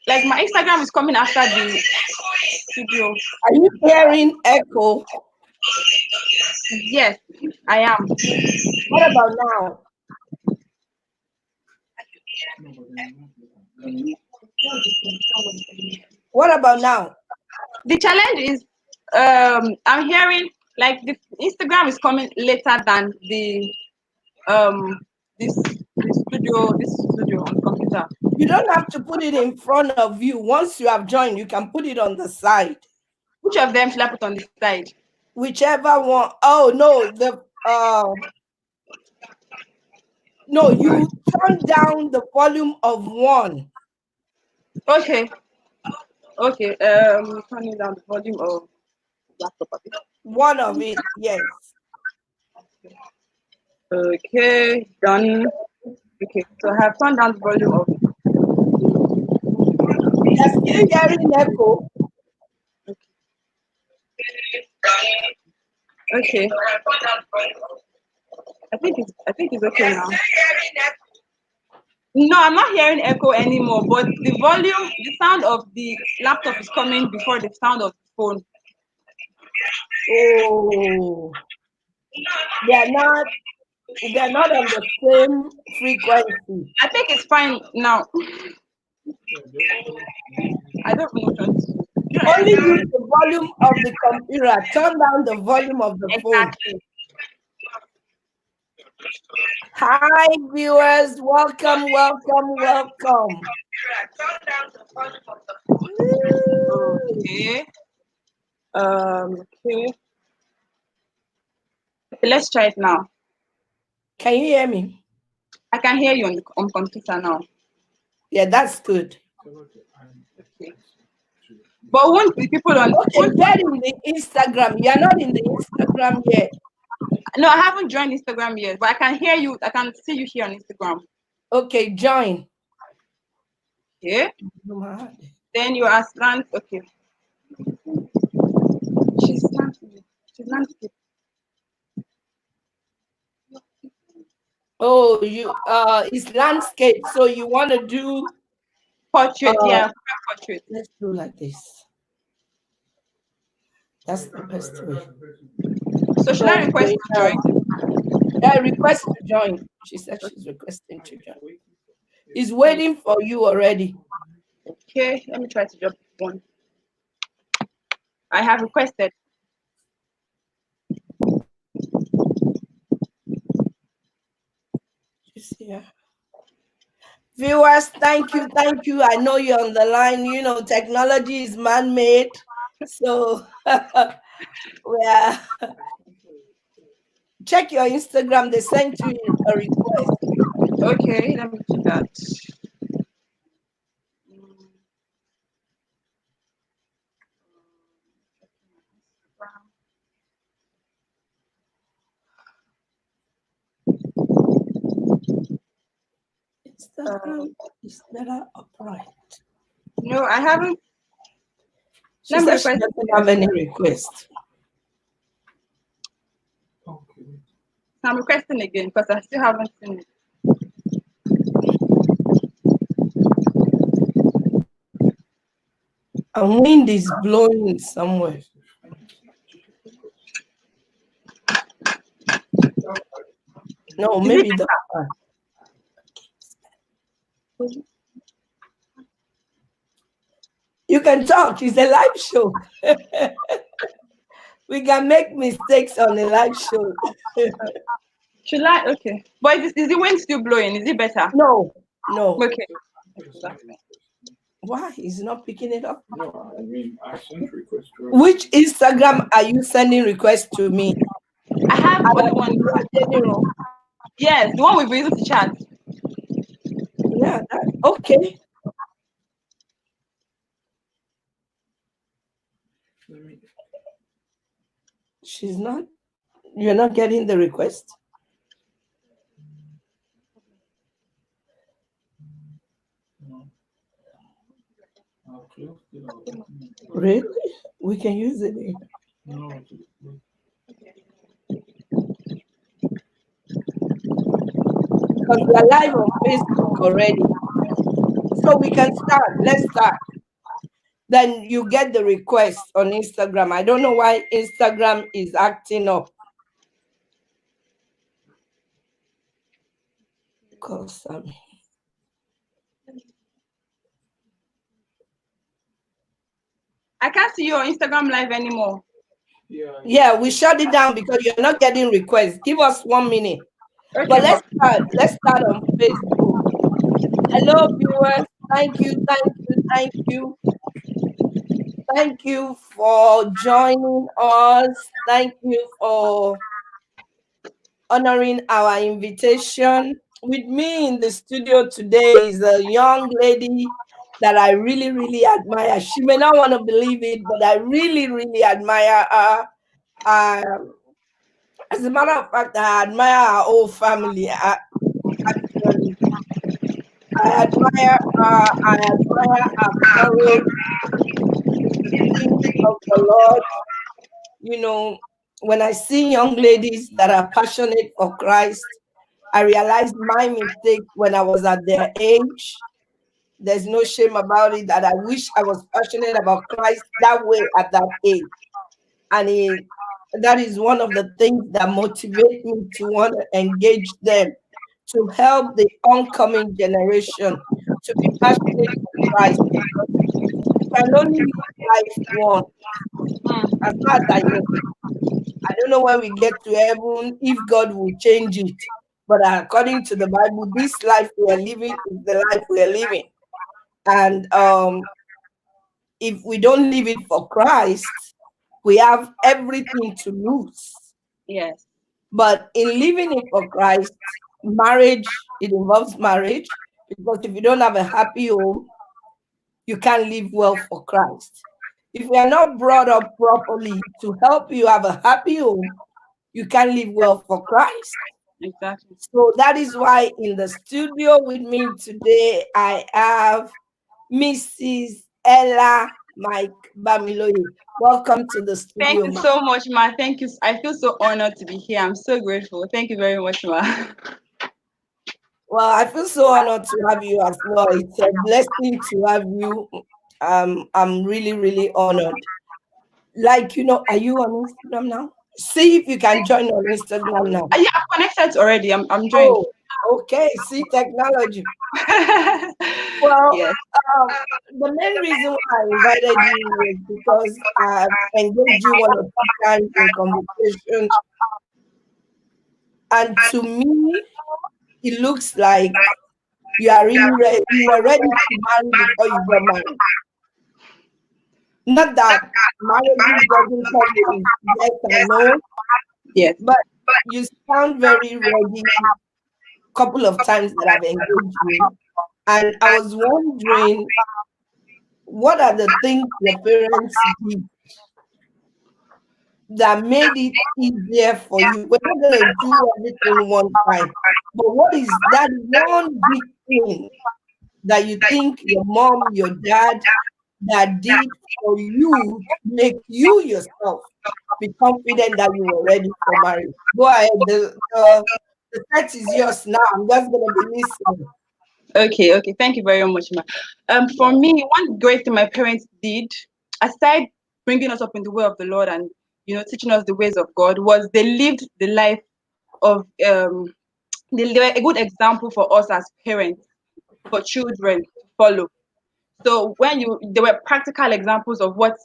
Like my Instagram is coming after the studio. Are you hearing echo? Yes, I am. What about now? What about now? The challenge is I'm hearing like the Instagram is coming later than the this studio on the computer. You don't have to put it in front of you. Once you have joined, you can put it on the side. Which of them should I put on the side? Whichever one. Oh no, no, you turn down the volume of one. Okay. Okay. Turning down the volume of laptop. One of it, yes. Okay, done. Okay, so I have turned down the volume of. You're still hearing echo. Okay. I think it's okay now. No, I'm not hearing echo anymore, but the volume, the sound of the laptop is coming before the sound of the phone. Oh, they're not on the same frequency. I think it's fine now. I don't know. Only use the volume of the computer. Turn down the volume of the phone. Exactly. Hi, viewers. Welcome, welcome, welcome. Okay. Okay. Let's try it now. Can you hear me? I can hear you on computer now. Yeah, that's good. Okay. But won't the people on? Okay, get in the Instagram. You're not in the Instagram yet. No, I haven't joined Instagram yet, but I can hear you. I can see you here on Instagram. Okay, join. Okay. Then you are slant. Okay. She's landscape. She's landscape. Oh, it's landscape. So you want to do Portrait, yeah, portrait. Let's do like this. That's the best way. So should I request to join? Yeah, request to join. She said she's requesting to join. He's waiting for you already. Okay, let me try to drop one. I have requested. Yeah. Viewers, thank you, thank you. I know you're on the line. You know, technology is man-made, so check your Instagram. They sent you a request. Okay, let me do that. Instagram is better upright. No, I haven't. She said she doesn't have any request. I'm requesting again because I still haven't seen it. And wind is blowing somewhere. No, maybe the You can talk. It's a live show. We can make mistakes on a live show. Should I? Okay. But is the wind still blowing? Is it better? No, no. Okay. Why? He's not picking it up? No, I mean, I sent requests to her. Which Instagram are you sending requests to me? I have only one. Yes, the one we've been able to chat. Yeah, okay. She's not. You're not getting the request? Really? We can use it here. Because we are live on Facebook already. So we can start. Let's start. Then you get the request on Instagram. I don't know why Instagram is acting up. Because I can't see you on Instagram live anymore. yeah, we shut it down because you're not getting requests. Give us 1 minute. Okay, But ma. let's start. Let's start on Facebook. Hello, viewers. Thank you, thank you, thank you. Thank you for joining us. Thank you for honoring our invitation. With me in the studio today is a young lady that I really, really admire. She may not want to believe it, but I really, really admire her. Um, as a matter of fact, I admire her whole family. Actually, I admire her. I admire her courage in the things of the Lord. You know, when I see young ladies that are passionate for Christ, I realized my mistake when I was at their age. There's no shame about it that I wish I was passionate about Christ that way at that age. And that is one of the things that motivate me to want to engage them, to help the oncoming generation to be passionate for Christ. Because you can only live life once, as far as I know. I don't know when we get to heaven if God will change it. But according to the Bible, this life we are living is the life we are living. And if we don't live it for Christ, we have everything to lose. Yes. But in living it for Christ, marriage, it involves marriage. Because if you don't have a happy home, you can't live well for Christ. If you are not brought up properly to help you have a happy home, you can live well for Christ. Exactly. So that is why in the studio with me today, I have Mrs. Ella Mike Bamiloye. Welcome to the Thank studio, you ma. so much, ma. Thank you. I feel so honored to be here. I'm so grateful. Thank you very much, ma. Well, I feel so honored to have you as well. It's a blessing to have you. I'm really, really honored. Like, are you on Instagram now? See if you can join on Instagram now. Yeah, I'm connected already. I'm joined. Oh, okay. See technology. Well, Yes. um, the main reason why I invited you was because I've engaged you one or two times in conversation, and to me, it looks like you were ready to marry before you got married. Not that marriage doesn't come with yes and no, Yes. but you sound very ready. Couple of times that I've engaged you, and I was wondering, what are the things your parents did that made it easier for you? We're not going to do everything one time, but what is that one big thing that you think your mom, your dad, that did for you to make you yourself be confident that you were ready for marriage? Go ahead. The set is yours now. I'm just going to be listening. Okay. Okay. Thank you very much, ma. For me, one great thing my parents did, aside bringing us up in the way of the Lord and teaching us the ways of God, was they lived the life of they were a good example for us as parents, for children to follow. So there were practical examples of what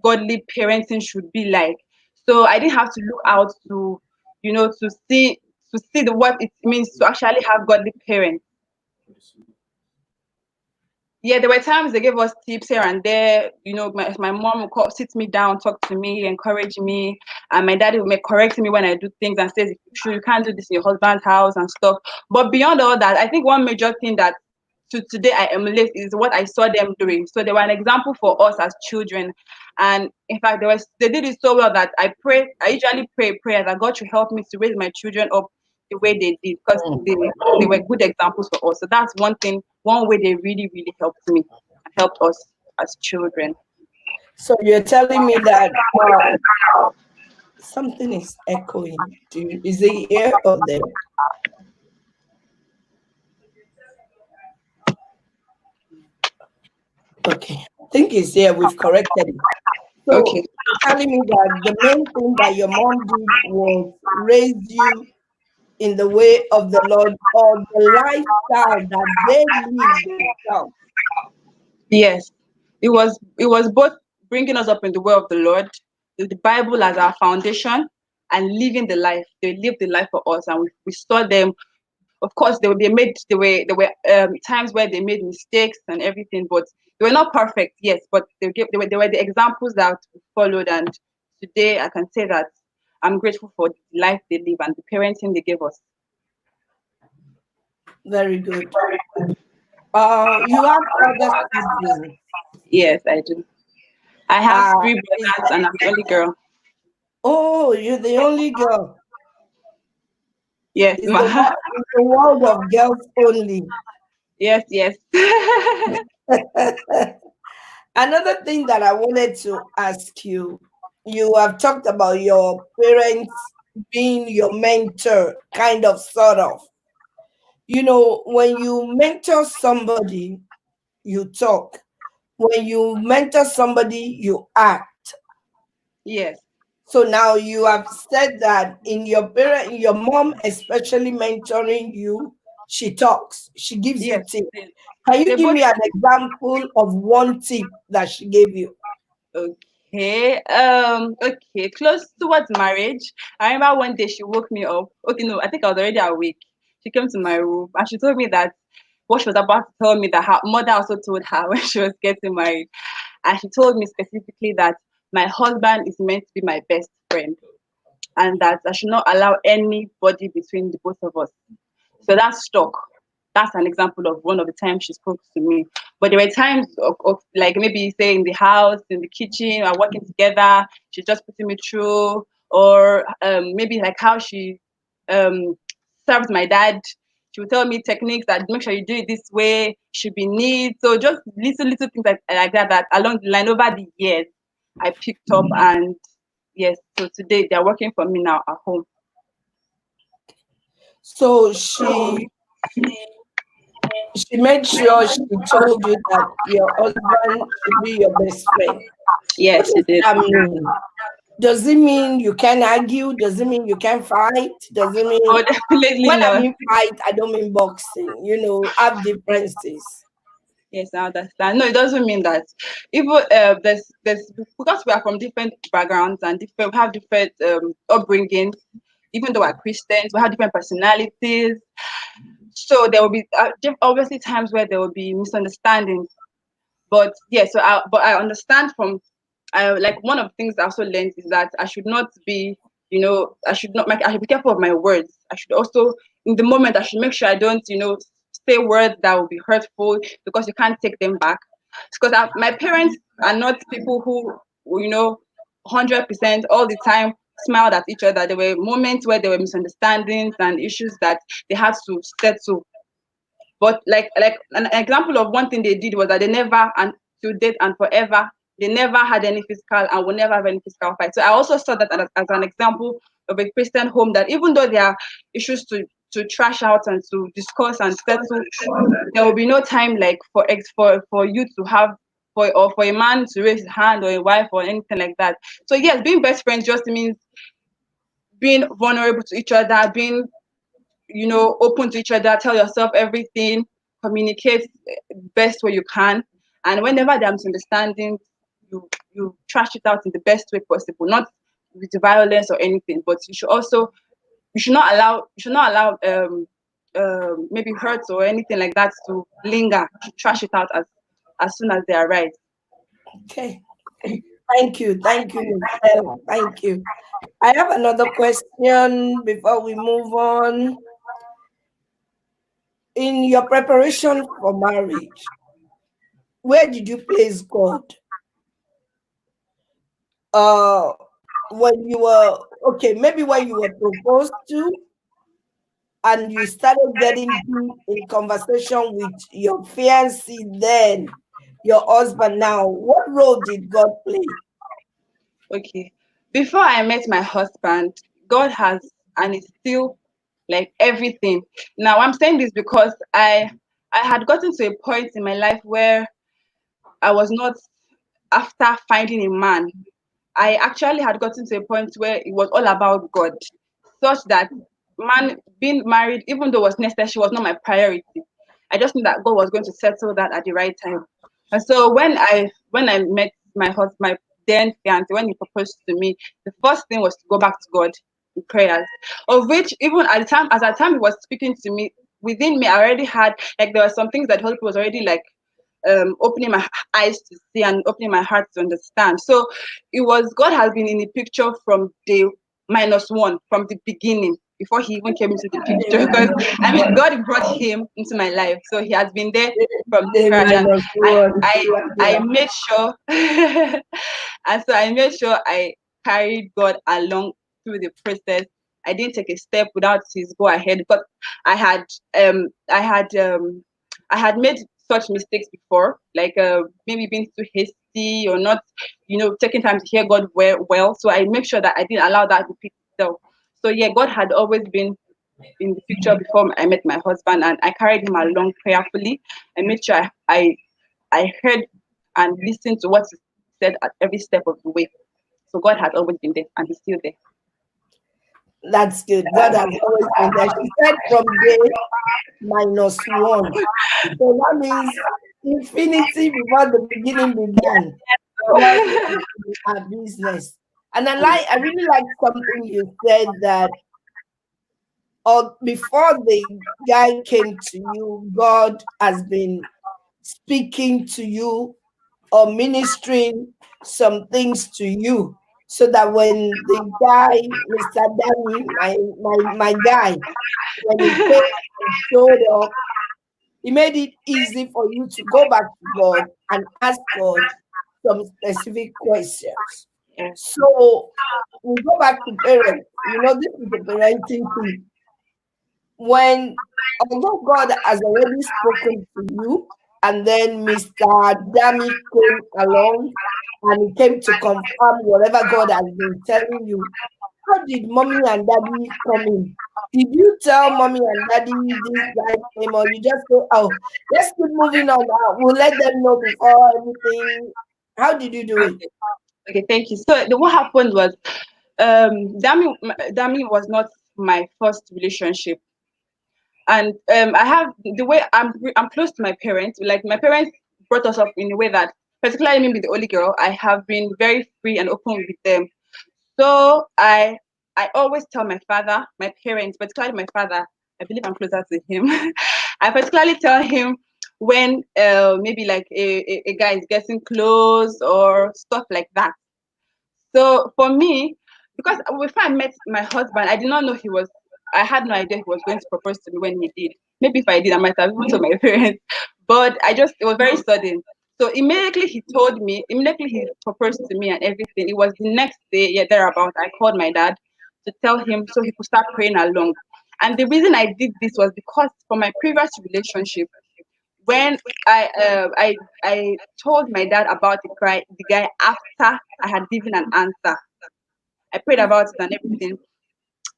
godly parenting should be like. So I didn't have to look out to, to see what it means to actually have godly parents. Yeah, there were times they gave us tips here and there. My mom would sit me down, talk to me, encourage me, and my daddy would correct me when I do things and says, "You can't do this in your husband's house and stuff." But beyond all that, I think one major thing that to today I emulate is what I saw them doing. So they were an example for us as children, and in fact, they did it so well that I pray. I usually pray a prayer that God should help me to raise my children up the way they did, because they were good examples for us. So that's one way they really, really helped me, helped us as children. So you're telling me that something is echoing. Is it here or there? Okay. I think it's here. We've corrected it. Okay. So you're telling me that the main thing that your mom did was raise you in the way of the Lord, or the lifestyle that they live themselves. Yes, it was both bringing us up in the way of the Lord, the Bible as our foundation, and living the life. They lived the life for us, and we saw them. Of course, there were times where they made mistakes and everything, but they were not perfect. Yes, but they were the examples that we followed, and today I can say that I'm grateful for the life they live and the parenting they gave us. Very good. You have other siblings. Yes, I do. I have Uh, three is, brothers, and I'm the only girl. oh, you're the only girl. Yes, It's the, ma. it's the world of girls only. Yes, yes. Another thing that I wanted to ask you, you have talked about your parents being your mentor, kind of, sort of. When you mentor somebody, you talk. When you mentor somebody, you act. Yes, So now you have said that your mom, especially mentoring you, she talks, she gives you yes. tips. Can you They give both me an example of one tip that she gave you? okay. Okay. Close towards marriage. I remember one day she woke me up. Okay, no, I think I was already awake. She came to my room and she told me that what she was about to tell me that her mother also told her when she was getting married. And she told me specifically that my husband is meant to be my best friend and that I should not allow anybody between the both of us. So that's stuck. That's an example of one of the times she spoke to me. But there were times of like maybe say in the house, in the kitchen, or working together. She's just putting me through, or maybe like how she um, served my dad. She would tell me techniques that make sure you do it this way. Should be neat. So just little things like that. That along the line over the years, I picked up and yes. So today they are working for me now at home. So she made sure she told you that your husband should be your best friend. What Yes, she does did. that mean? Does it mean you can argue? Does it mean you can fight? Does it mean, Oh, definitely when I not. mean fight, I don't mean boxing, have differences. Yes, I understand. No, it doesn't mean that. Even there's because we are from different backgrounds and different we have different upbringings. Even though we're Christians, we have different personalities. So there will be obviously times where there will be misunderstandings. But yeah, but I understand from like one of the things I also learned is that I should not be, I should be careful of my words. I should also, in the moment, I should make sure I don't, say words that will be hurtful because you can't take them back. Because my parents are not people who 100% all the time smiled at each other. There were moments where there were misunderstandings and issues that they had to settle. But like an example of one thing they did was that they never and to date and forever they never had any physical and will never have any physical fight. So I also saw that as an example of a Christian home that even though there are issues to trash out and to discuss and settle, there will be no time like for you to have for a man to raise his hand or a wife or anything like that. So yes, being best friends just means being vulnerable to each other, being open to each other, tell yourself everything, communicate best way you can. And whenever there are misunderstandings, you trash it out in the best way possible, not with violence or anything. But you should not allow maybe hurts or anything like that to linger. You should trash it out as soon as they arise. Okay. Thank you. Thank you, Miss Stella. Thank you. I have another question before we move on. In your preparation for marriage, where did you place God? Uh, when you were, okay, maybe when you were proposed to and you started getting deep in conversation with your fiancé then, your husband now, what role did God play? Okay. Before I met my husband, God has and is still like everything. Now I'm saying this because I had gotten to a point in my life where I was not, after finding a man, I actually had gotten to a point where it was all about God, such that man being married, even though it was necessary, was not my priority. I just knew that God was going to settle that at the right time. And so when I met my husband, my then fiance, when he proposed to me, the first thing was to go back to God in prayers. Of which, even at the time, as at the time he was speaking to me, within me, I already had, like, there were some things that Holy Spirit was already like opening my eyes to see and opening my heart to understand. So it was, God has been in the picture from day -1, from the beginning, before he even came into the picture. Because I mean, God brought him into my life, so he has been there from Day scratch. And minus I one. I made sure, and so I made sure I carried God along through the process. I didn't take a step without his go ahead, because I had um I had um I had made such mistakes before, like maybe being too hasty, or not, taking time to hear God well. So I make sure that I didn't allow that to repeat itself. So yeah, God had always been in the picture before I met my husband, and I carried him along prayerfully. I made sure I heard and listened to what he said at every step of the way. So God has always been there, and he's still there. That's good. God has always been there. She said from day -1. So that means infinity before the beginning began. God So, is in our business. And I really like something you said that, or before the guy came to you, God has been speaking to you or ministering some things to you, so that when the guy, Mr. Danny, my guy, when he came and showed up, he made it easy for you to go back to God and ask God some specific questions. yeah. So we go back to parents. This is the parenting thing. When, although God has already spoken to you, and then Mr. Dami came along and he came to confirm whatever God has been telling you, how did mommy and daddy come in? Did you tell mommy and daddy this guy came, or you just say, "Oh, let's keep moving on. We'll let them know before everything"? How did you do it? Okay. Okay, thank you. So what happened was, Dami was not my first relationship, and I have the way I'm close to my parents. Like, my parents brought us up in a way that, particularly me being the only girl, I have been very free and open with them. So I always tell my father, my parents, particularly my father. I believe I'm closer to him. I particularly tell him when maybe like a guy is getting close or stuff like that. So for me, because before I met my husband, I did not know he was. I had no idea he was going to propose to me when he did. Maybe if I did, I might have even told my parents. But it was very sudden. So immediately he told me, immediately he proposed to me and everything. It was the next day, yeah, thereabout. I called my dad to tell him so he could start praying along. And the reason I did this was because for my previous relationship, when I told my dad about the guy after I had given an answer. I prayed about it and everything.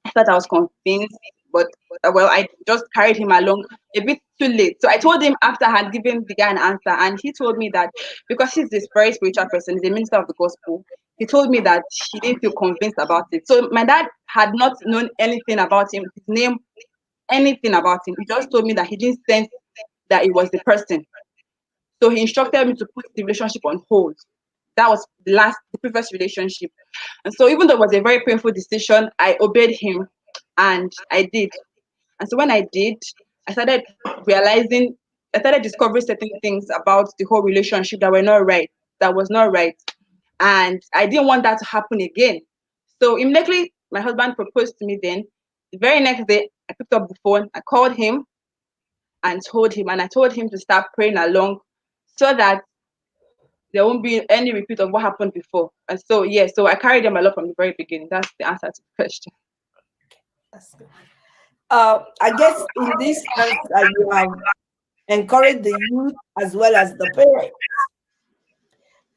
I thought I was convinced, but well, I just carried him along a bit too late. So I told him after I had given the guy an answer, and he told me that because he's this very spiritual person, he's a minister of the gospel. He told me that he didn't feel convinced about it. So my dad had not known anything about him, his name, anything about him. He just told me that he didn't sense that it was the person. So he instructed me to put the relationship on hold. That was the previous relationship. And so even though it was a very painful decision, I obeyed him and I did. And so when I did, I started realizing, I started discovering certain things about the whole relationship that were not right, that was not right. And I didn't want that to happen again. So immediately my husband proposed to me then. The very next day, I picked up the phone, I called him and I told him to start praying along so that there won't be any repeat of what happened before. And so, yeah, so I carried them along from the very beginning. That's the answer to the question. That's good. I guess in this answer, you have encouraged the youth as well as the parents.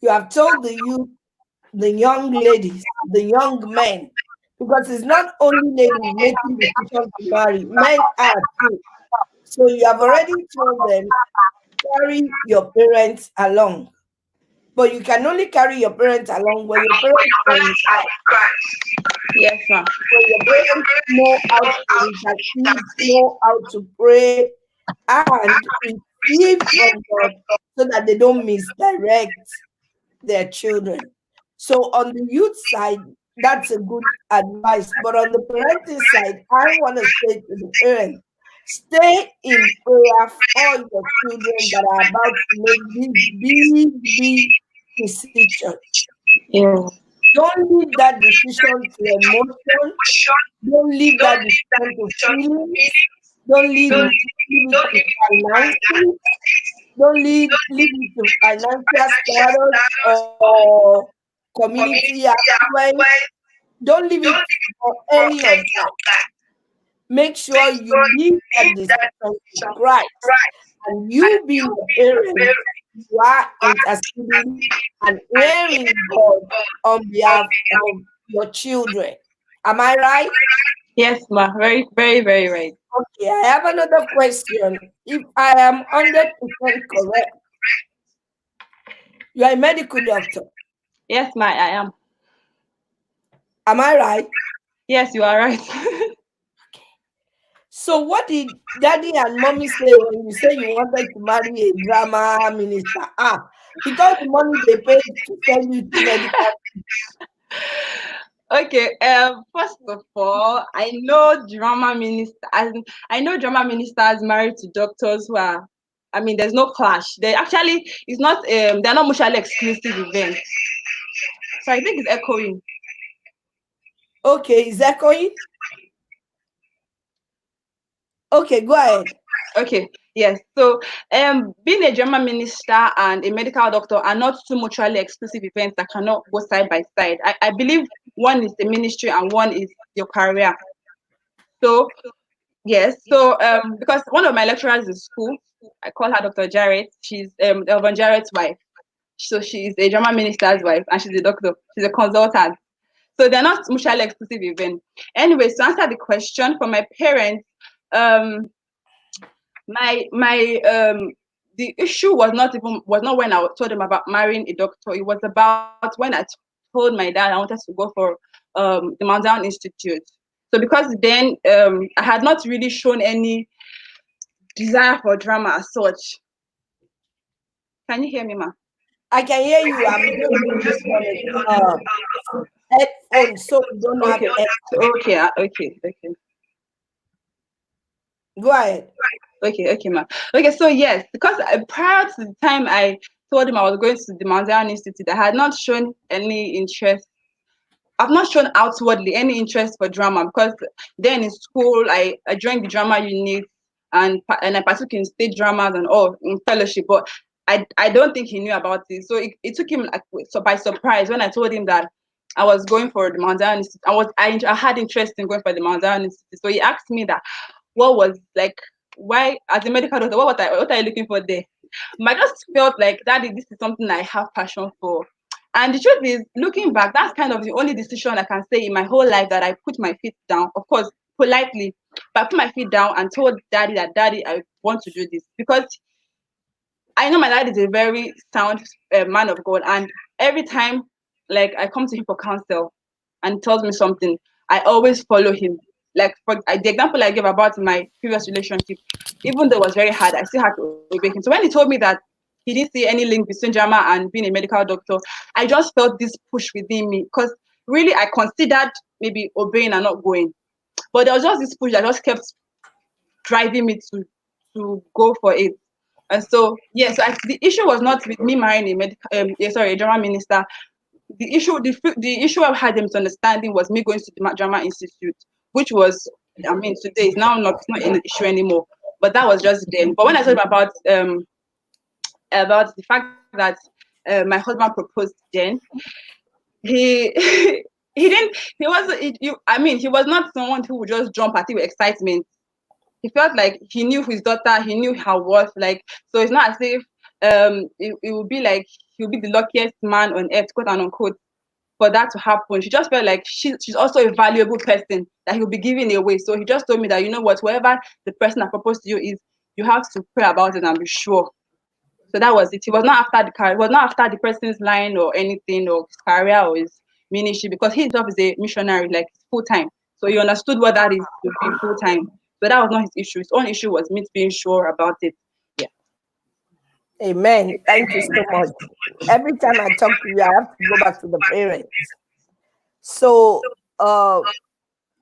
You have told the youth, the young ladies, the young men, because it's not only ladies making decisions to marry, men are too. So you have already told them, carry your parents along. but you can only carry your parents along when your parents are in Yes, ma'am. when your parents know how to intercede, know how to pray, and receive from God so that they don't misdirect their children. So on the youth side, that's a good advice. But on the parenting side, I want to say to the parents, stay in prayer for your children that are about to make these big decisions. Yeah. Don't leave that decision to emotion. Don't leave that decision to feelings. Don't leave it to finances. Don't leave it to financial status or community affluence. Don't leave it for any of that. Make sure you leave that decision to Christ. And you being the parent, you are interceding and hearing God on behalf of your children. Am I right? Yes, ma'am. Very, very, very right. Okay, I have another question. If I am 100% correct, you are a medical doctor. Yes, ma'am. I am. Am I right? Yes, you are right. So, what did daddy and mommy say when you say you wanted to marry a drama minister? Ah, because the money they paid to send you to medical. Okay. First of all, I know drama minister. I know drama ministers married to doctors who are. I mean, there's no clash. They actually, it's not. They're not mutually exclusive events. So I think it's echoing. Okay, is that going? Okay, go ahead. Okay, yes. So, being a German minister and a medical doctor are not two mutually exclusive events that cannot go side by side. I believe one is the ministry and one is your career. So, yes. So, because one of my lecturers in school, I call her Dr. Jarrett. She's Elvin Jarrett's wife. So she's a German minister's wife, and she's a doctor. She's a consultant. So they're not mutually exclusive events. Anyways, to answer the question, for my parents, um, my the issue was not when I told them about marrying a doctor. It was about when told my dad I wanted to go for the Mount Down Institute. So because then I had not really shown any desire for drama as such. Can you hear me, ma? I can hear you. I'm just doing this on a headphone, so we don't have Okay, okay. Go ahead. Okay, ma. Okay, so yes, because prior to the time I told him I was going to the Mount Zion Institute, I had not shown any interest. I've not shown outwardly any interest for drama because then in school I joined the drama unit and I partook in stage dramas and all in fellowship, but I don't think he knew about it. So it took him like so by surprise when I told him that I was going for the Mount Zion Institute. I had interest in going for the Mount Zion Institute. So he asked me that what was like why as a medical doctor what are you looking for there? I just felt like daddy, this is something I have passion for. And the truth is, looking back, that's kind of the only decision I can say in my whole life that I put my feet down. Of course, politely, but I put my feet down and told daddy that daddy, I want to do this because I know my dad is a very sound man of God, and every time like I come to him for counsel and he tells me something, I always follow him. Like for the example I gave about my previous relationship, even though it was very hard, I still had to obey him. So when he told me that he didn't see any link between drama and being a medical doctor, I just felt this push within me because really I considered maybe obeying and not going. But there was just this push that just kept driving me to go for it. And so, yeah, so the issue was not with me marrying a a drama minister. The issue I had a misunderstanding was me going to the Drama Institute, which was, I mean, today is now not it's not an issue anymore. But that was just then. But when I told him about the fact that my husband proposed then, he he didn't he wasn't I mean he was not someone who would just jump at it with excitement. He felt like he knew his daughter, he knew her worth. Like so, it's not as if it would be like he'll be the luckiest man on earth, quote and unquote, for that to happen. She just felt like she's also a valuable person that he'll be giving away. So he just told me that you know what, whoever the person that proposed to you is, you have to pray about it and be sure. So that was it. He was not after the career. Was not after the person's line or anything or his career or his ministry, because he himself is a missionary, like full time. So he understood what that is to be full time. So that was not his issue. His own issue was me being sure about it. Yeah. Amen. Thank you so much. Every time I talk to you, I have to go back to the parents. So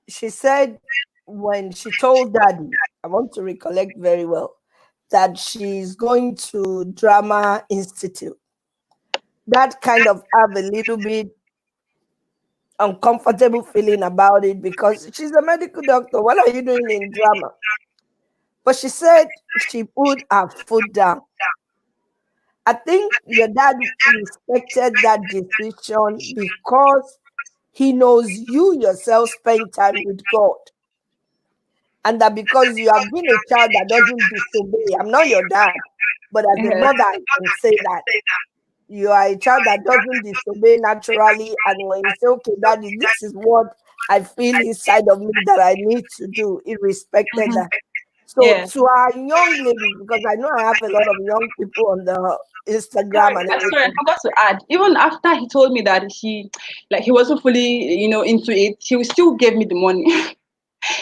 she said when she told daddy, I want to recollect very well, that she's going to Drama Institute. That kind of have a little bit uncomfortable feeling about it because she's a medical doctor. What are you doing in drama? But she said she put her foot down. I think your dad respected that decision because he knows you yourself spend time with God. And that because you have been a child that doesn't disobey, I'm not your dad, but as a Yes. mother, I can say that you are a child that doesn't disobey naturally. And when you say, okay, daddy, this is what I feel inside of me that I need to do, he respected Mhm. that. So Yeah. to our young ladies, because I know I have a lot of young people on the Instagram and Sorry, I everything. forgot to add. Even after he told me that he wasn't fully, into it, he still gave me the money.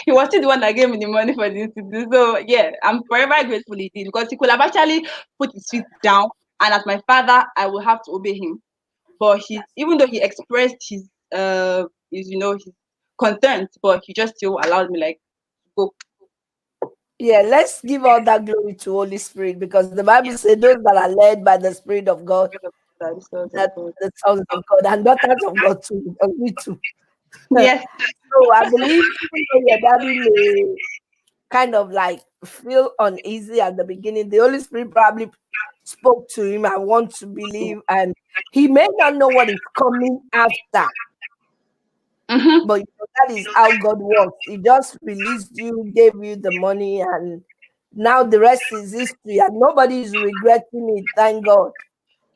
He was still the one that gave me the money for this to do. So yeah, I'm forever grateful he did, because he could have actually put his feet down, and as my father, I will have to obey him. But even though he expressed his concerns, but he just still allowed me, like, go. Yeah, let's give all that glory to Holy Spirit because the Bible says those that are led by the Spirit of God, that the sons of God and daughters of God too, because we too. Yes. So I believe even though your daddy may kind of like feel uneasy at the beginning, the Holy Spirit probably spoke to him. I want to believe, and he may not know what is coming after, Mm-hmm. but that is how God works. He just released you, gave you the money, and now the rest is history, and nobody is regretting it. Thank God.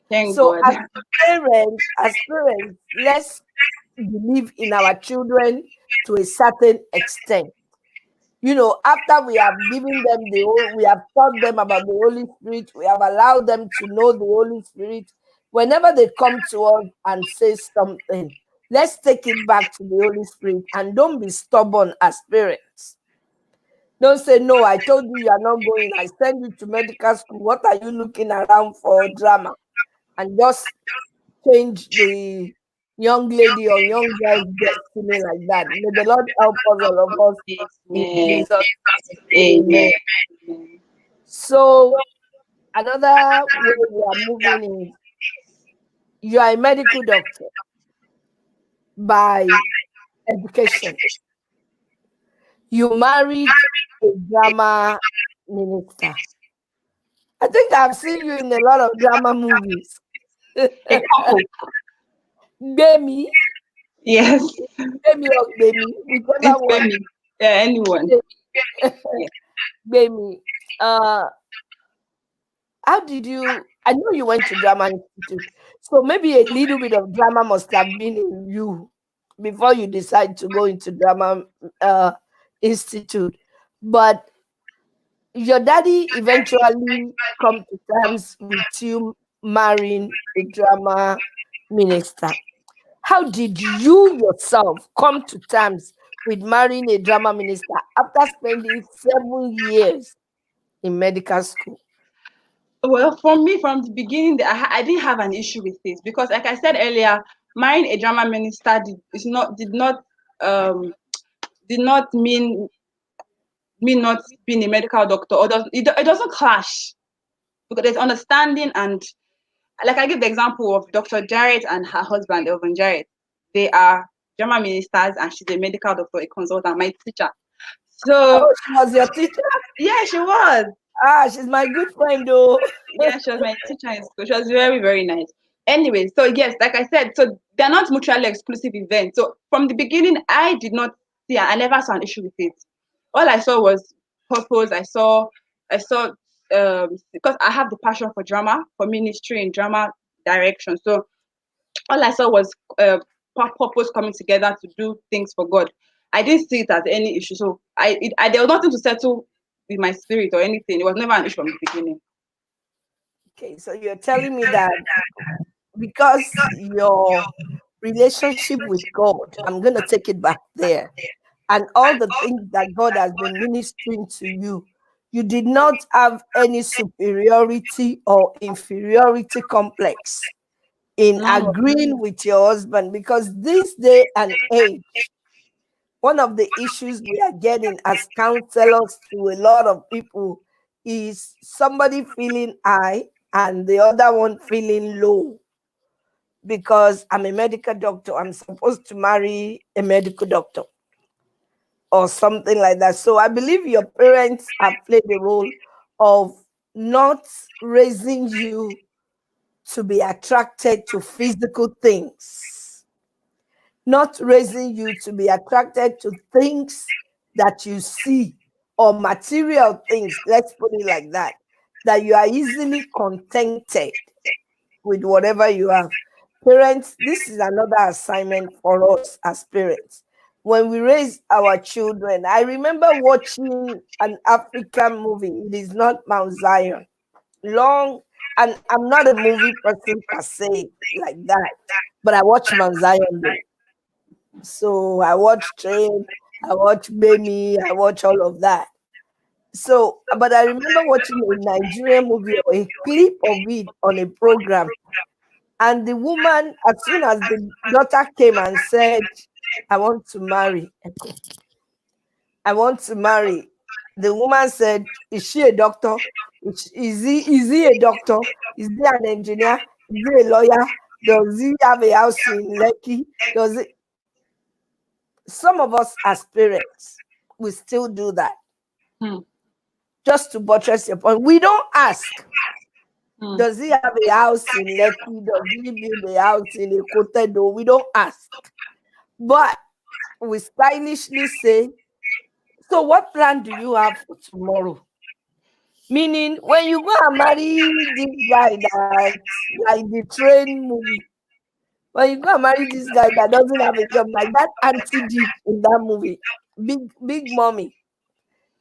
Thank So, God. as parents, let's believe in our children to a certain extent. After we have given them we have taught them about the Holy Spirit, we have allowed them to know the Holy Spirit. Whenever they come to us and say something, let's take it back to the Holy Spirit and don't be stubborn as parents. Don't say, no, I told you are not going. I send you to medical school. What are you looking around for drama? And just change the young lady or young guy's destiny like that. May the Lord help us, all of us, in Amen. Jesus' name. Amen. Amen. So, another way we are moving is you are a medical doctor by education. You married a drama minister. I think I've seen you in a lot of drama movies. A couple. Gbemi, Yes. Gbemi or Gbemi, whichever It's one. baby. Yeah, anyone. Yeah. Gbemi, uh, how did you? I know you went to drama institute, so maybe a little bit of drama must have been in you before you decide to go into drama uh, institute. But your daddy eventually come to terms with you marrying a drama minister. How did you yourself come to terms with marrying a drama minister after spending 7 years in medical school? Well, for me, from the beginning, I didn't have an issue with this, because, like I said earlier, marrying a drama minister did not mean me not being a medical doctor, or it doesn't clash, because there's understanding. And like, I give the example of Dr. Jarrett and her husband, Elvin Jarrett. They are drama ministers, and she's a medical doctor, a consultant, my teacher. So Oh, she was your teacher? yeah, she was. Ah, she's my good friend, though. Yeah, she was my teacher in school. She was very, very nice. Anyway, so yes, like I said, so they're not mutually exclusive events. So from the beginning, I never saw an issue with it. All I saw was purpose. I saw because I have the passion for drama, for ministry and drama direction. So all I saw was purpose coming together to do things for God. I didn't see it as any issue. So there was nothing to settle with my spirit or anything. It was never an issue from the beginning. Okay, so you're telling me that because your relationship with God, I'm going to take it back there, and all the things that God has been ministering to you, you did not have any superiority or inferiority complex in Mm. agreeing with your husband, because this day and age, one of the issues we are getting as counselors to a lot of people is somebody feeling high and the other one feeling low. Because I'm a medical doctor, I'm supposed to marry a medical doctor or something like that. So I believe your parents have played the role of not raising you to be attracted to physical things, not raising you to be attracted to things that you see or material things, let's put it like that you are easily contented with whatever you have. Parents, this is another assignment for us as parents. When we raise our children, I remember watching an African movie. It is not Mount Zion. Long, and I'm not a movie person per se like that, but I watch Mount Zion though. So I watch Train, I watch Bemi, I watch all of that. So, but I remember watching a Nigerian movie or a clip of it on a program. And the woman, as soon as the daughter came and said, I want to marry, I want to marry, the woman said, is she a doctor? Is he a doctor? Is he an engineer? Is he a lawyer? Does he have a house in Lekki? Does it? Some of us as parents, we still do that. Mm. Just to buttress your point, we don't ask. Mm. Does he have a house in Lekki? Does he build a house in a Kotedo? We don't ask. But we stylishly say, so what plan do you have for tomorrow? Meaning, when you go and marry this guy that, like the train movie, when you go and marry this guy that doesn't have a job, like that auntie did in that movie, big mommy,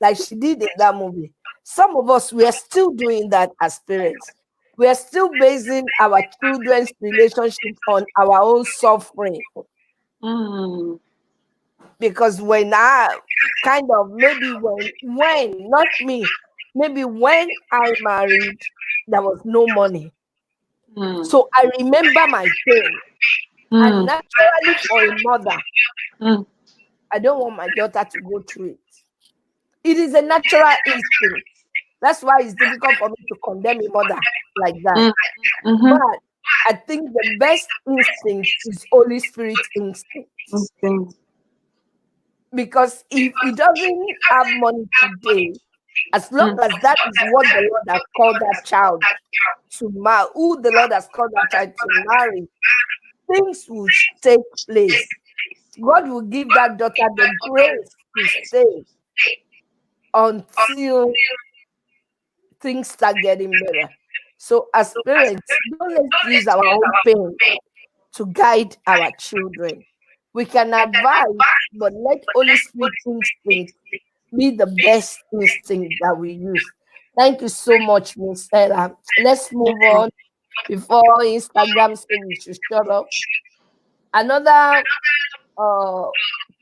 like she did in that movie. Some of us, we are still doing that as parents. We are still basing our children's relationship on our own suffering. Mm. Because when I kind of, maybe when not me, maybe when I married, there was no money. Mm. So I remember my pain. And Mm. naturally, for a mother, Mm. I don't want my daughter to go through it. It is a natural instinct. That's why it's difficult for me to condemn a mother like that. Mm. Mm-hmm. But I think the best instinct is Holy Spirit instinct. Instinct. Because if he doesn't have money today, as long Mm. as that is what the Lord has called that child to marry, who the Lord has called that child to marry, things will take place. God will give that daughter the grace to stay until things start getting better. So, as parents, don't let's use our own pain to guide our children. We can advise, but let Holy Spirit instinct be the best instinct that we use. Thank you so much, Miss Ella. Let's move on before Instagram says we should shut up. Another uh,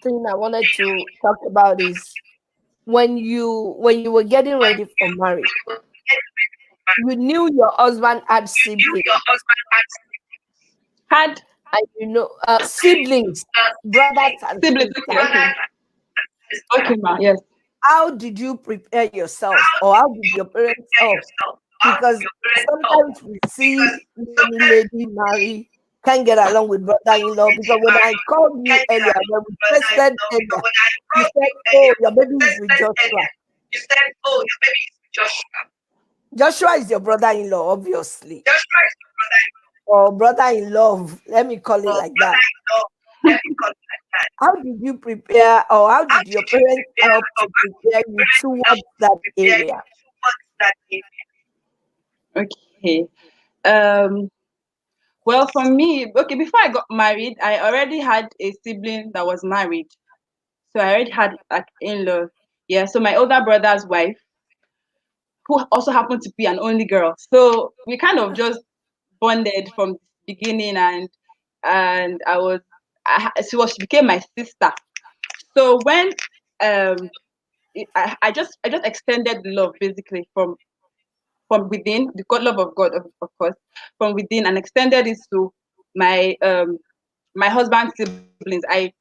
thing I wanted to talk about is when you were getting ready for marriage, you knew your husband had siblings, Had and siblings, brothers and siblings. Okay, sisters. okay. Okay, ma. Yes. How did you prepare yourself, or how did your parents help? Because sometimes we see many lady marry, can't get along with brother-in-law. Because when I called you earlier, when we tested earlier, you said, oh, your baby is with Joshua. Joshua is your brother-in-law, obviously, or brother-in-law. Let me call it like that. How did you prepare, or how did your parents help to prepare you towards that area? Okay. Um. Well, for me, okay, before I got married, I already had a sibling that was married. So I already had like in-law. Yeah. So my older brother's wife. who also happened to be an only girl. So we kind of just bonded from the beginning, and she became my sister. So when um I just extended the love basically from within, the God love of God, of course, from within, and extended it to my my husband's siblings. I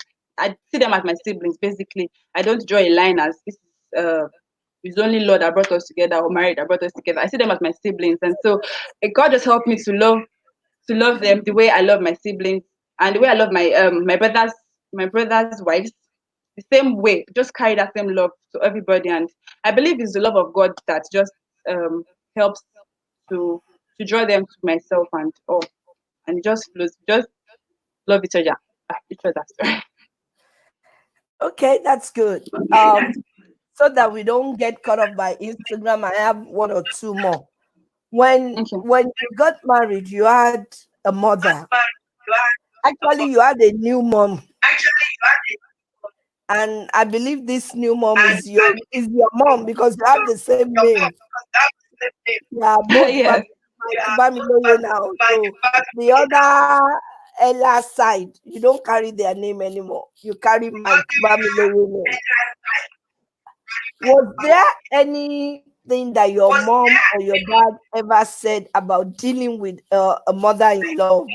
see them as my siblings basically. I don't draw a line as this is it's only Lord that brought us together, or married that brought us together. I see them as my siblings, and so God just helped me to love them the way I love my siblings, and the way I love my brothers' wives, the same way. Just carry that same love to everybody, and I believe it's the love of God that just helps to draw them to myself, and it just flows. Just love each other, each other. Sorry. Okay, that's good. So that we don't get caught up by Instagram, I have one or two more. When Okay. when you got married, you had a mother. Actually, you had a new mom, and I believe this new mom is your mom because you have the same name. Yeah, both Yes. Mike Bamiloye now. So the other Ella side, you don't carry their name anymore. You carry Mike Bamiloye name. Was there anything that your mom or your dad ever said about dealing with a mother-in-law?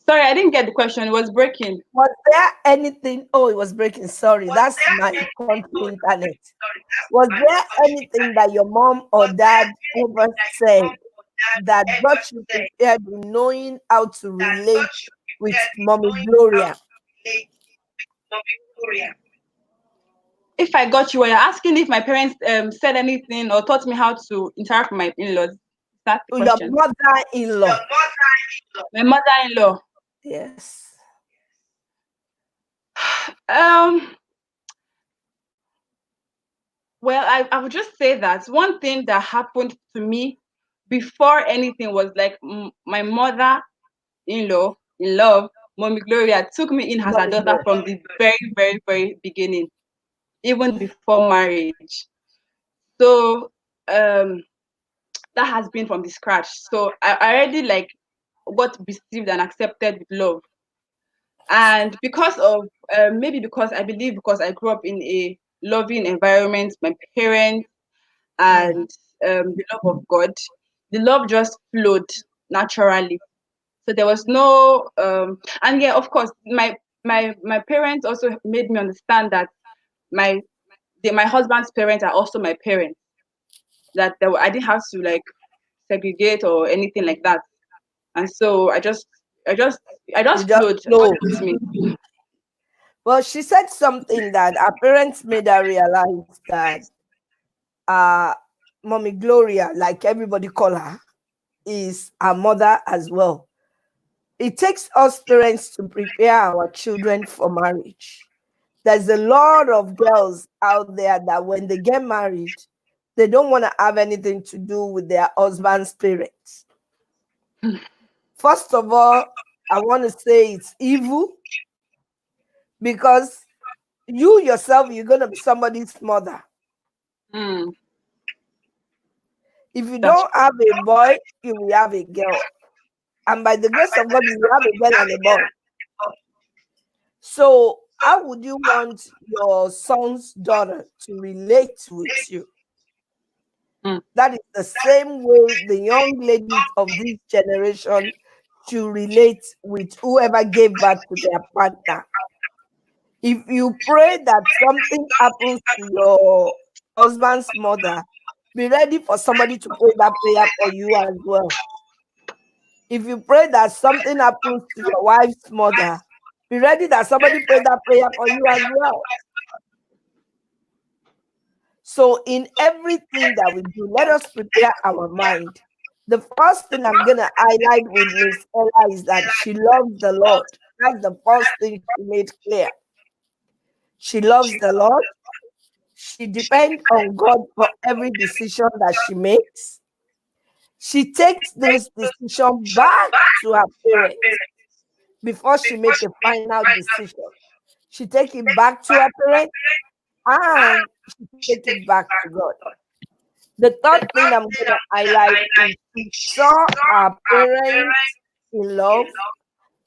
Sorry, I didn't get the question. It was breaking. Was there anything? Oh, it was breaking. Sorry, that's my country internet. Was there anything that your mom or dad ever said that got you prepared in knowing how to relate with Mommy Gloria? If I got you, were you asking if my parents said anything or taught me how to interact with my in-laws? Is that the To your question? mother-in-law. My mother-in-law. Yes. Um. Well, I would just say that one thing that happened to me before anything was like my mother-in-law in love, Mommy Gloria, took me in as her Mommy daughter Gloria. from the very, very, very beginning, even before marriage. So um, that has been from the scratch. So I already like got received and accepted with love, and because of maybe because I believe because I grew up in a loving environment, my parents Mm. and the love of God, the love just flowed naturally. So there was no and yeah, of course, my parents also made me understand that my my husband's parents are also my parents. That I didn't have to like segregate or anything like that. And so I just I You just just flowed know. according to me. Well, she said something that her parents made her realize that uh Mommy Gloria, like everybody call her, is her mother as well. It takes us parents to prepare our children for marriage. There's a lot of girls out there that when they get married, they don't want to have anything to do with their husband's parents. First of all, I want to say it's evil because you yourself, you're going to be somebody's mother. Mm, If you that's don't have a boy, you will have a girl. And by the grace of God, you will have a girl and a boy. So, how would you want your son's daughter to relate with you? mm. That is the same way the young ladies of this generation should relate with whoever gave birth to their partner. If you pray that something happens to your husband's mother, be ready for somebody to pray that prayer for you as well. If you pray that something happens to your wife's mother, be ready that somebody pray that prayer for you as well. So, in everything that we do, let us prepare our mind. The first thing I'm going to highlight with Miss Ella is that she loves the Lord. That's the first thing she made clear. She loves the Lord. She depends on God for every decision that she makes. She takes those decisions back to her parents before she make a final decision. She take it back to her parents, and she take it back to God. The third thing I'm gonna highlight is she saw our parents in love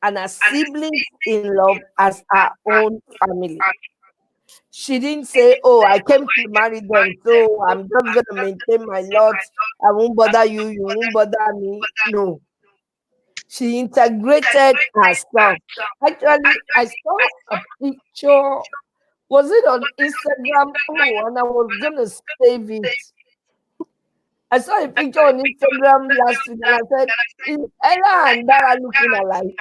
and her siblings in love as our own family. She didn't say, "Oh, I came to marry them, so I'm just gonna maintain my lot. I won't bother you, you won't bother me." No, she integrated herself. Actually, I saw a picture. Was it on Instagram? Oh, and I was gonna save it. I saw a picture on Instagram last week and I said, "Is Ella and Dara looking alike?"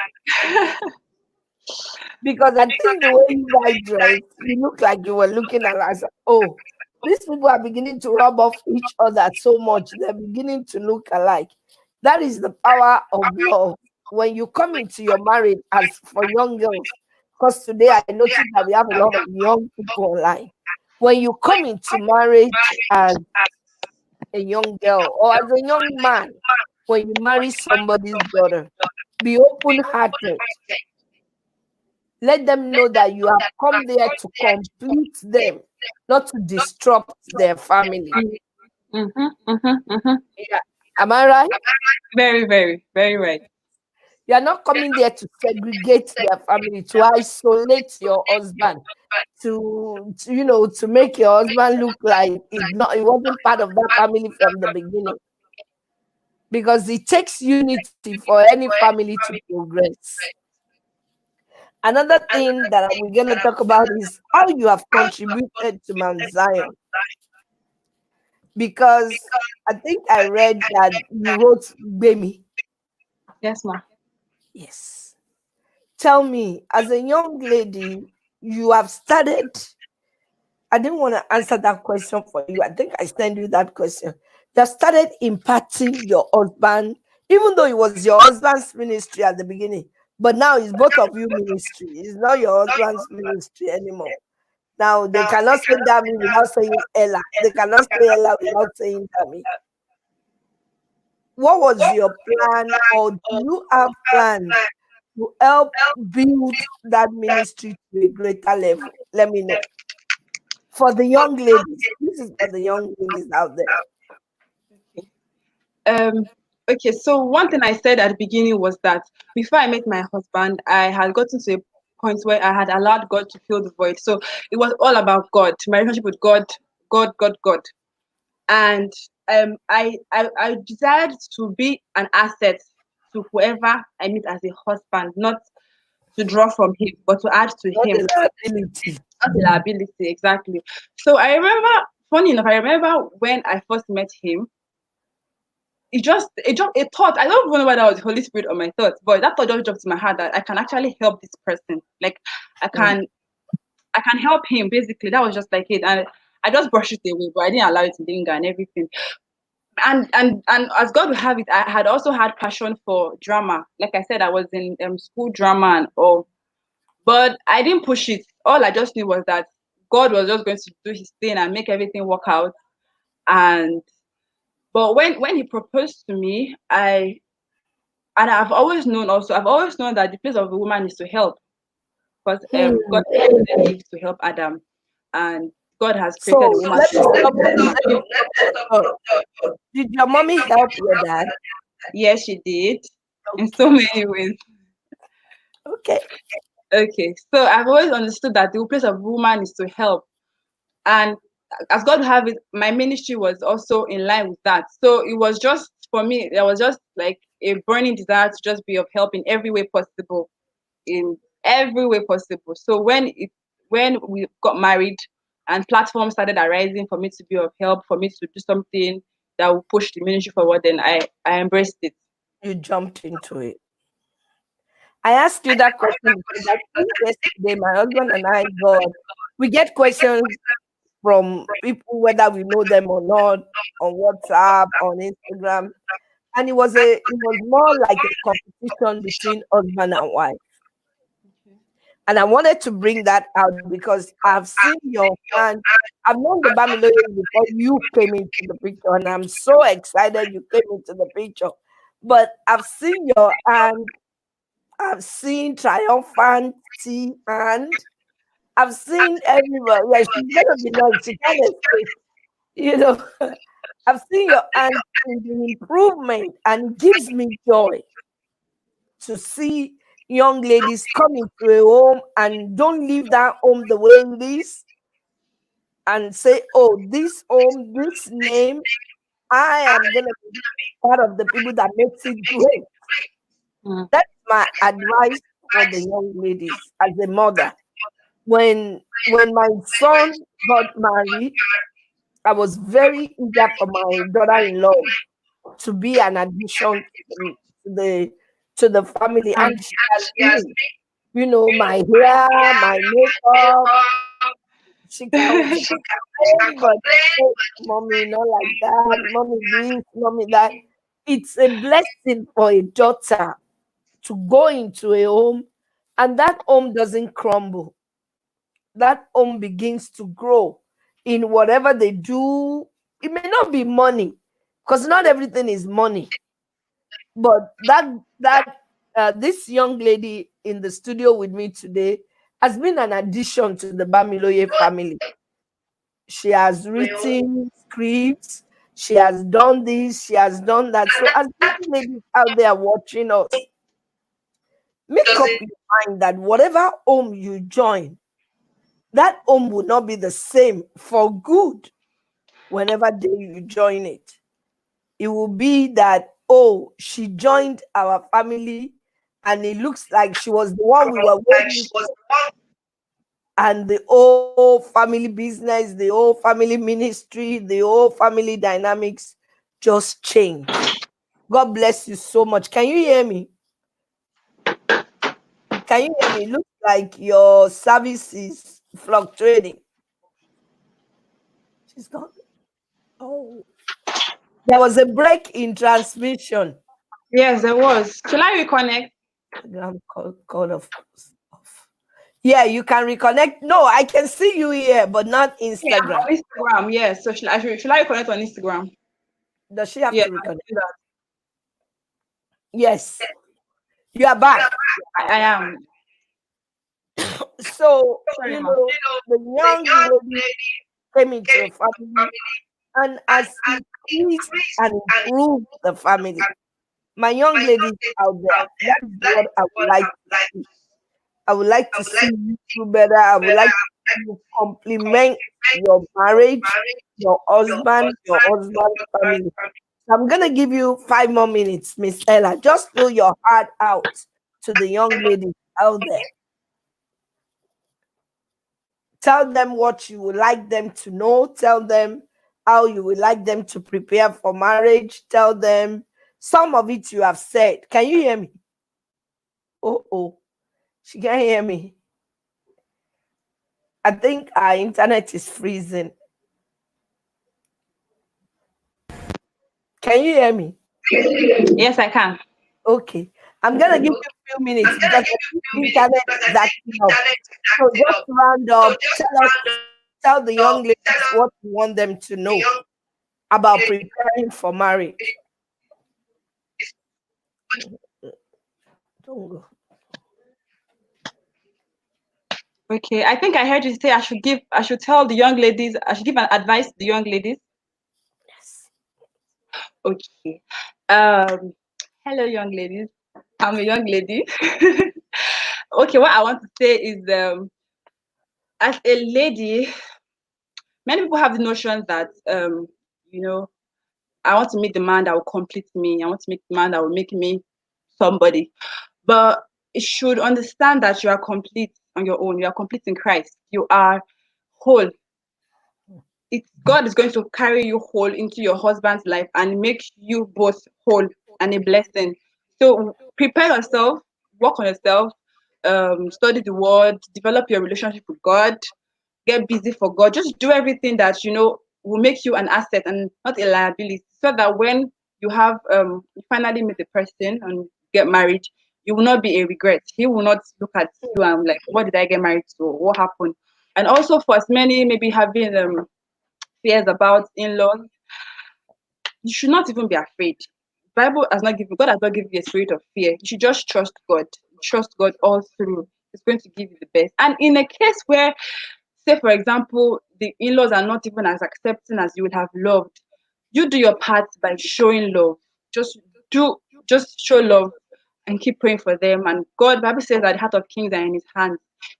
Because I think the way you guys dress, you look like you were looking at us. Oh, these people are beginning to rub off each other so much. They're beginning to look alike. That is the power of love. When you come into your marriage as for young girls, because today I noticed that we have a lot of young people online. When you come into marriage as a young girl or as a young man, when you marry somebody's daughter, be open hearted. Let them know that you have come there to complete them, not to disrupt their family. Mm-hmm, mm-hmm, mm-hmm. Yeah. Am I right? Very, very, very right. You are not coming there to segregate their family, to isolate your husband, to make your husband look like he wasn't part of that family from the beginning. Because it takes unity for any family to progress. Another thing that we're going to talk about is how you have contributed to Mount Zion. Because I think I read that you wrote Bemi. Yes, ma. Yes. Tell me, as a young lady, you have started. I didn't want to answer that question for you. I think I sent you that question. You have started impacting your husband, even though it was your husband's ministry at the beginning. But now it's both of you ministry. It's not your husband's ministry anymore. Now they cannot say Dami without saying Ella. They cannot say Ella without saying Dami. What was your plan, or do you have plans to help build that ministry to a greater level? Let me know. For the young ladies, this is for the young ladies out there. Um, okay, so one thing I said at the beginning was that before I met my husband, I had gotten to a point where I had allowed God to fill the void. So it was all about God, my relationship with God, God, God, God. And I desired to be an asset to whoever I meet as a husband, not to draw from him, but to add to Not him. a liability. Not a liability, exactly. So I remember, funny enough, I remember when I first met him, it just a thought. I don't even know whether that was the Holy Spirit or my thoughts, but that thought just dropped in my heart that I can actually help this person. Like I Mm. can I can help him basically. That was just like it. And I just brushed it away, but I didn't allow it to linger and everything. And as God will have it, I had also had passion for drama. Like I said, I was in school drama and all, but I didn't push it. All I just knew was that God was just going to do His thing and make everything work out. And but when He proposed to me, I've always known that the place of a woman is to help, because Hmm. God created Eve to help Adam, and God has created a So woman let to me help stop the there. woman. Let me stop. Did your mommy help your dad? Yes, she did in so Okay. many ways. Okay. Okay, so I've always understood that the place of woman is to help, and as God have it, my ministry was also in line with that. So it was just for me, there was just like a burning desire to just be of help in every way possible, in every way possible. So when we got married and platforms started arising for me to be of help, for me to do something that will push the ministry forward, then I embraced it. You jumped into it. I asked you that question because I think yesterday my husband and I we get questions from people whether we know them or not on WhatsApp, on Instagram. And it was more like a competition between husband and wife. And I wanted to bring that out because I've seen your hand. I've known the Bamiloye before you came into the picture, and I'm so excited you came into the picture. But I've seen your hand, I've seen triumphant and I've seen everybody. Yeah, she's gonna be nice. She can't escape. You know, I've seen your aunt in the improvement, and it gives me joy to see young ladies come into a home and don't leave that home the way it is and say, "Oh, this home, this name, I am gonna be part of the people that makes it great." Mm. That's my advice for the young ladies as a mother. When my son got married, I was very eager for my daughter-in-law to be an addition to the to the family, and she has been. You know, my hair, my makeup. She can complain, but say, "Mommy, not like that. Mommy this, mommy that." It's a blessing for a daughter to go into a home, and that home doesn't crumble. That home begins to grow in whatever they do. It may not be money, because not everything is money, but this young lady in the studio with me today has been an addition to the Bamiloye family. She has written scripts, she has done this, she has done that. So as young ladies out there watching us, make up your mind that whatever home you join, that home will not be the same for good whenever day you join it. It will be that, oh, she joined our family and it looks like she was the one we were waiting for. And the whole family business, the whole family ministry, the whole family dynamics just change. God bless you so much. Can you hear me? Can you hear me? It looks like your service is fluctuating. She's gone. Oh, there was a break in transmission. Yes, there was. Shall I reconnect? Instagram call off. Yeah, you can reconnect. No, I can see you here, but not Yeah, I'm Instagram. on Instagram. Yes. So should I reconnect on Instagram? Does she have Yeah, to reconnect? Yes, you are back. I am. So, Sorry, ma. the young lady came into a family and has increased and improved the family. My young ladies out there, that is what I would like to see. I would like to see you do better. I would like to see you compliment your marriage, your husband's family. So I'm gonna give you 5 more minutes, Miss Ella. Just throw your heart out to the young ladies out there. Tell them what you would like them to know. Tell them how you would like them to prepare for marriage. Tell them some of it you have said. Can you hear me? Oh, she can't hear me. I think our internet is freezing. Can you hear me? Yes, I can. Okay. I'm gonna give you a few minutes because I think the internet is acting up. So just round up, tell the young ladies what you want them to know about preparing for marriage. Don't go. Okay. I think I heard you say I should tell the young ladies, I should give an advice to the young ladies. Yes. Okay. Um, Hello, young ladies. I'm a young lady. Okay, what I want to say is, as a lady, many people have the notion that, you know, I want to meet the man that will complete me. I want to meet the man that will make me somebody. But you should understand that you are complete on your own. You are complete in Christ. You are whole. God is going to carry you whole into your husband's life and make you both whole and a blessing. So prepare yourself, work on yourself, study the word, develop your relationship with God, get busy for God. Just do everything that will make you an asset and not a liability. So that when you finally meet the person and get married, you will not be a regret. He will not look at you and like, what did I get married to? What happened? And also for as many maybe having fears about in-laws, you should not even be afraid. God has not given you a spirit of fear. You should just trust God. Trust God all through. is going to give you the best. And in a case where, say for example, the in-laws are not even as accepting as you would have loved, you do your part by showing love. Just do, just show love and keep praying for them. And God, Bible says that the heart of kings are in his hands.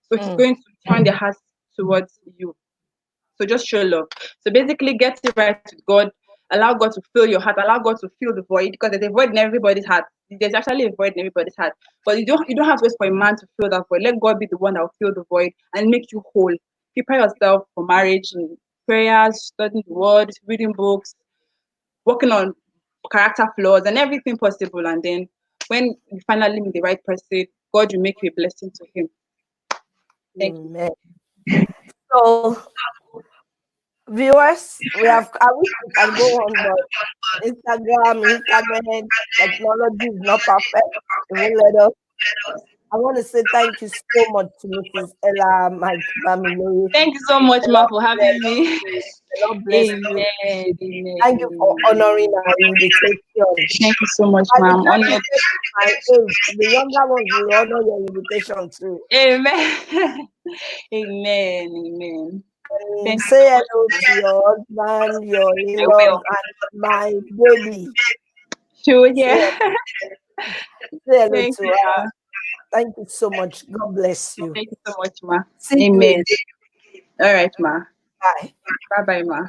So he's going to turn their hearts towards you. So just show love. So basically get it right with God. Allow God to fill your heart. Allow God to fill the void, because there's a void in everybody's heart. There's actually a void in everybody's heart. But you don't have to wait for a man to fill that void. Let God be the one that will fill the void and make you whole. Prepare yourself for marriage and prayers, studying the word, reading books, working on character flaws and everything possible. And then when you finally meet the right person, God will make you a blessing to him. Thank you. Amen. So, viewers, I wish we can go on, but internet, technology is not perfect. It won't let us. I want to say thank you so much to Mrs. Ella Mike Bamiloye. Thank you so much, The Ma, Lord for having bless me. you. The Lord bless you. Amen. Amen. Thank you for honoring our invitation. Thank you so much, By the ma'am. time you Honored. get to my age, the younger ones will honor your invitation too. Amen. Amen. Amen. And Thank say you hello to your husband, your so much. I in-laws, will. and my baby. Sure, Say, yeah. say hello Thank to you, her. Ma. Thank you so much. God bless you. Thank you so much, Ma. See you Amen. again. All right, Ma. Bye. Bye bye, Ma.